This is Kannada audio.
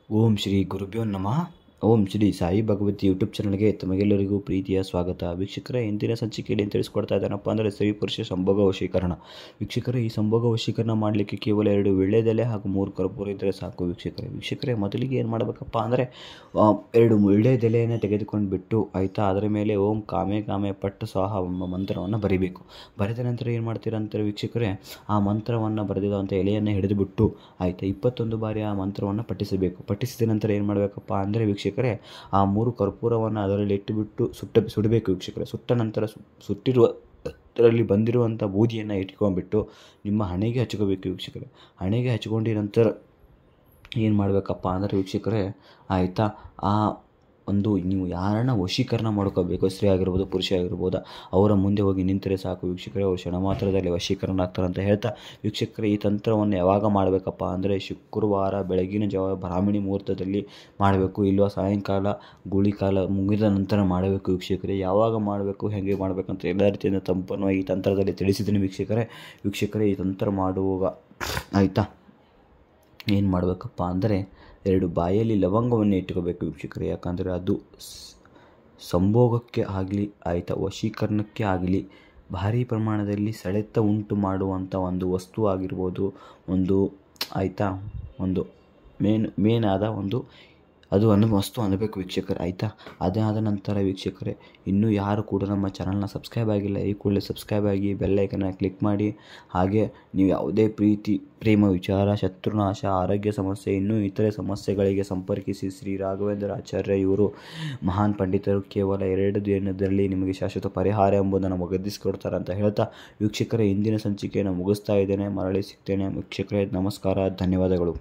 ಓಂ ಶ್ರೀ ಗುರುಭ್ಯೋ ನಮಃ. ಓಂ ಶ್ರೀ ಸಾಯಿ ಭಗವತಿ ಯೂಟ್ಯೂಬ್ ಚಾನಲ್ಗೆ ತಮಗೆಲ್ಲರಿಗೂ ಪ್ರೀತಿಯ ಸ್ವಾಗತ. ವೀಕ್ಷಕರೇ, ಇಂದಿನ ಸಂಚಿಕೆಯಲ್ಲಿ ತಿಳಿಸ್ಕೊಡ್ತಾ ಇದ್ದಾನಪ್ಪ ಅಂದರೆ ಸ್ತ್ರೀ ಪುರುಷ ಸಂಭೋಗ ವಶೀಕರಣ. ವೀಕ್ಷಕರೇ, ಈ ಸಂಭೋಗ ವಶೀಕರಣ ಮಾಡಲಿಕ್ಕೆ ಕೇವಲ 2 ವೀಳ್ಯದೆಲೆ ಹಾಗೂ 3 ಕರ್ಪೂರ ಇದ್ದರೆ ಸಾಕು. ವೀಕ್ಷಕರೇ, ಮೊದಲಿಗೆ ಏನು ಮಾಡಬೇಕಪ್ಪ ಅಂದರೆ 2 ವೀಳ್ಯದೆಲೆಯನ್ನು ತೆಗೆದುಕೊಂಡು ಬಿಟ್ಟು ಆಯಿತಾ, ಅದರ ಮೇಲೆ ಓಂ ಕಾಮೆ ಕಾಮೆ ಪಟ್ಟು ಸ್ವಾಹ ಎಂಬ ಮಂತ್ರವನ್ನು ಬರೀಬೇಕು. ಬರೆದ ನಂತರ ಏನು ಮಾಡ್ತೀರಾ ಅಂತಾರೆ ವೀಕ್ಷಕರೇ, ಆ ಮಂತ್ರವನ್ನು ಬರೆದಿರುವಂಥ ಎಲೆಯನ್ನು ಹಿಡಿದುಬಿಟ್ಟು ಆಯಿತಾ 21 ಬಾರಿ ಆ ಮಂತ್ರವನ್ನು ಪಠಿಸಬೇಕು. ಪಠಿಸಿದ ನಂತರ ಏನು ಮಾಡಬೇಕಪ್ಪ ಅಂದರೆ ವೀಕ್ಷಕರೇ, ಆ 3 ಕರ್ಪೂರವನ್ನು ಅದರಲ್ಲಿ ಇಟ್ಟುಬಿಟ್ಟು ಸುಡಬೇಕು ವೀಕ್ಷಕರೇ. ಸುಟ್ಟ ನಂತರ ಸುಟ್ಟಿರುವ ಅದರಲ್ಲಿ ಬಂದಿರುವಂಥ ಬೂದಿಯನ್ನು ಇಟ್ಕೊಂಡ್ಬಿಟ್ಟು ನಿಮ್ಮ ಹಣೆಗೆ ಹಚ್ಕೋಬೇಕು ವೀಕ್ಷಕರೇ. ಹಣೆಗೆ ಹಚ್ಕೊಂಡಿದ ನಂತರ ಏನು ಮಾಡಬೇಕಪ್ಪ ಅಂದರೆ ವೀಕ್ಷಕರೇ, ಆಯಿತಾ, ಆ ಒಂದು ನೀವು ಯಾರನ್ನ ವಶೀಕರಣ ಮಾಡ್ಕೋಬೇಕು, ಸ್ತ್ರೀ ಆಗಿರ್ಬೋದು ಪುರುಷ ಆಗಿರ್ಬೋದು, ಅವರ ಮುಂದೆ ಹೋಗಿ ನಿಂತರೆ ಸಾಕು ವೀಕ್ಷಕರೇ, ಅವರು ಕ್ಷಣ ಮಾತ್ರದಲ್ಲಿ ವಶೀಕರಣ ಆಗ್ತಾರೆ ಅಂತ ಹೇಳ್ತಾ ವೀಕ್ಷಕರೇ, ಈ ತಂತ್ರವನ್ನು ಯಾವಾಗ ಮಾಡಬೇಕಪ್ಪ ಅಂದರೆ ಶುಕ್ರವಾರ ಬೆಳಗಿನ ಜಾವ ಬ್ರಾಹ್ಮಣಿ ಮುಹೂರ್ತದಲ್ಲಿ ಮಾಡಬೇಕು, ಇಲ್ವಾ ಸಾಯಂಕಾಲ ಗುಳಿಕಾಲ ಮುಗಿದ ನಂತರ ಮಾಡಬೇಕು ವೀಕ್ಷಕರೇ. ಯಾವಾಗ ಮಾಡಬೇಕು, ಹೇಗೆ ಮಾಡಬೇಕಂತ ಎಲ್ಲ ರೀತಿಯಿಂದ ಸಂಪೂರ್ಣವಾಗಿ ಈ ತಂತ್ರದಲ್ಲಿ ತಿಳಿಸಿದ್ದೀನಿ ವೀಕ್ಷಕರೇ. ಈ ತಂತ್ರ ಮಾಡುವಾಗ ಆಯಿತಾ ಏನು ಮಾಡಬೇಕಪ್ಪ ಅಂದರೆ 2 ಬಾಯಲ್ಲಿ ಲವಂಗವನ್ನು ಇಟ್ಕೋಬೇಕು ವೀಕ್ಷಕರೇ. ಯಾಕಂದರೆ ಅದು ಸಂಭೋಗಕ್ಕೆ ಆಗಲಿ ಆಯಿತಾ ವಶೀಕರಣಕ್ಕೆ ಆಗಲಿ ಭಾರಿ ಪ್ರಮಾಣದಲ್ಲಿ ಸೆಳೆತ ಉಂಟು ಮಾಡುವಂಥ ಒಂದು ವಸ್ತು ಆಗಿರ್ಬೋದು, ಒಂದು ಆಯಿತಾ ಒಂದು ಮೇನ್ ಆದ ಒಂದು ಅದು ವಸ್ತು ಅನ್ನಬೇಕು ವೀಕ್ಷಕರೇ, ಆಯಿತಾ. ಅದಾದ ನಂತರ ವೀಕ್ಷಕರೇ, ಇನ್ನೂ ಯಾರು ಕೂಡ ನಮ್ಮ ಚಾನಲ್ನ ಸಬ್ಸ್ಕ್ರೈಬ್ ಆಗಿಲ್ಲ, ಈ ಕೂಡಲೇ ಸಬ್ಸ್ಕ್ರೈಬ್ ಆಗಿ ಬೆಲ್ಲೈಕನ್ನ ಕ್ಲಿಕ್ ಮಾಡಿ. ಹಾಗೆ ನೀವು ಯಾವುದೇ ಪ್ರೀತಿ ಪ್ರೇಮ ವಿಚಾರ, ಶತ್ರುನಾಶ, ಆರೋಗ್ಯ ಸಮಸ್ಯೆ, ಇನ್ನೂ ಇತರೆ ಸಮಸ್ಯೆಗಳಿಗೆ ಸಂಪರ್ಕಿಸಿ. ಶ್ರೀ ರಾಘವೇಂದ್ರ ಆಚಾರ್ಯ ಇವರು ಮಹಾನ್ ಪಂಡಿತರು. ಕೇವಲ 2 ದಿನದಲ್ಲಿ ನಿಮಗೆ ಶಾಶ್ವತ ಪರಿಹಾರ ಎಂಬುದನ್ನು ಒದಗಿಸಿಕೊಡ್ತಾರೆ ಅಂತ ಹೇಳ್ತಾ ವೀಕ್ಷಕರೇ, ಇಂದಿನ ಸಂಚಿಕೆಯನ್ನು ಮುಗಿಸ್ತಾ ಇದ್ದೇನೆ. ಮರಳಿ ಸಿಗ್ತೇನೆ ವೀಕ್ಷಕರೇ. ನಮಸ್ಕಾರ, ಧನ್ಯವಾದಗಳು.